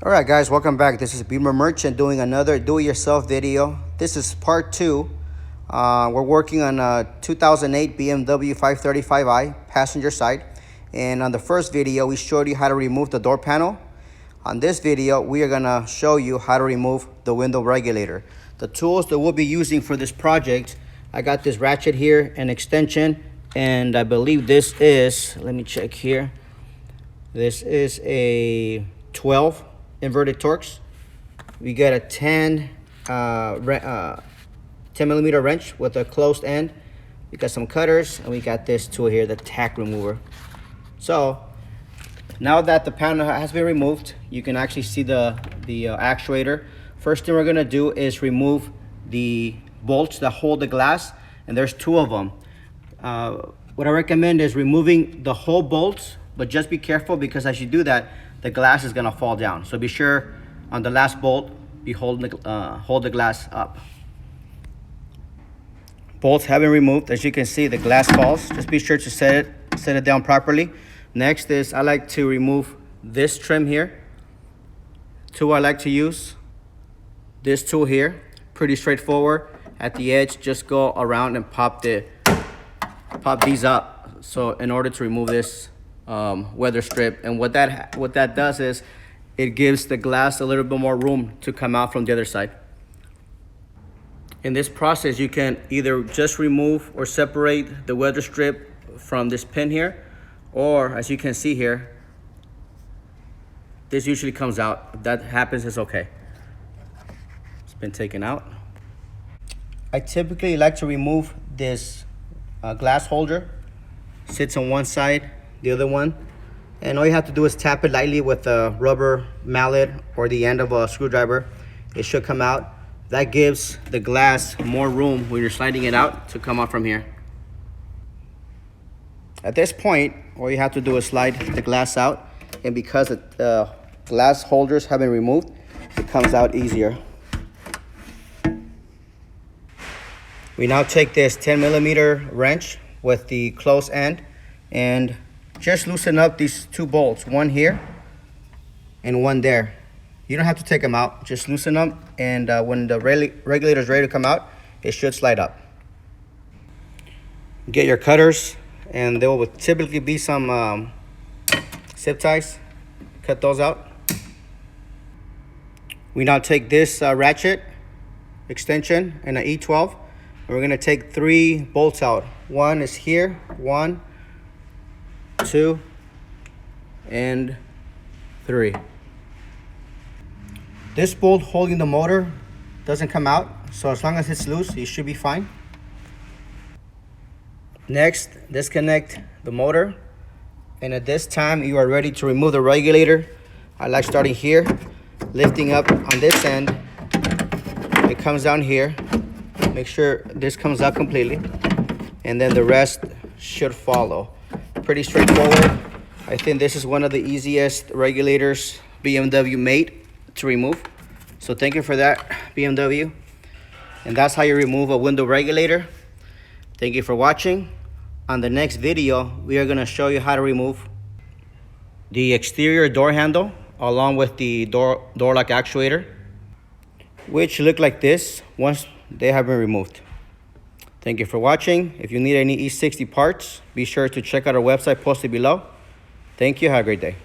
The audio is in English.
All right, guys, welcome back. This is Beamer Merchant doing another do-it-yourself video. This is part two. We're working on a 2008 BMW 535i passenger side. And on the first video, we showed you how to remove the door panel. On this video, we are gonna show you how to remove the window regulator. The tools that we'll be using for this project, I got this ratchet here, an extension, and I believe this is, let me check here. This is a 12 inverted Torx. We got a 10 millimeter wrench with a closed end. We got some cutters, and we got this tool here, the tack remover. So now that the panel has been removed, you can actually see the actuator. First thing we're gonna do is remove the bolts that hold the glass, and there's two of them. What I recommend is removing the whole bolts, but just be careful because as you do that, the glass is gonna fall down. So be sure on the last bolt, hold the glass up. Bolts have been removed. As you can see, the glass falls. Just be sure to set it down properly. Next is I like to remove this trim here. Tool I like to use, this tool here, pretty straightforward. At the edge, just go around and pop these up. So in order to remove this weather strip, and what that does is it gives the glass a little bit more room to come out from the other side. In this process, you can either just remove or separate the weather strip from this pin here, or as you can see here, this usually comes out. If that happens, it's okay. It's been taken out. I typically like to remove this glass holder. Sits on one side, the other one, and all you have to do is tap it lightly with a rubber mallet or the end of a screwdriver. It should come out. That gives the glass more room when you're sliding it out to come out from here. At this point, all you have to do is slide the glass out, and because the glass holders have been removed, it comes out easier. We now take this 10 millimeter wrench with the close end and just loosen up these two bolts, one here and one there. You don't have to take them out, just loosen them, and when the regulator is ready to come out, it should slide up. Get your cutters, and there will typically be some zip ties. Cut those out. We now take this ratchet extension and an E12, and we're gonna take 3 bolts out. One is here, 1, 2, and 3. This bolt holding the motor doesn't come out, so as long as it's loose, you should be fine. Next, disconnect the motor, and at this time you are ready to remove the regulator. I like starting here, lifting up on this end. It comes down here. Make sure this comes out completely, and then the rest should follow. Pretty straightforward. I think this is one of the easiest regulators BMW made to remove. So thank you for that, BMW. And that's how you remove a window regulator. Thank you for watching. On the next video, we are gonna show you how to remove the exterior door handle along with the door lock actuator, which look like this once they have been removed. Thank you for watching. If you need any E60 parts, be sure to check out our website posted below. Thank you. Have a great day.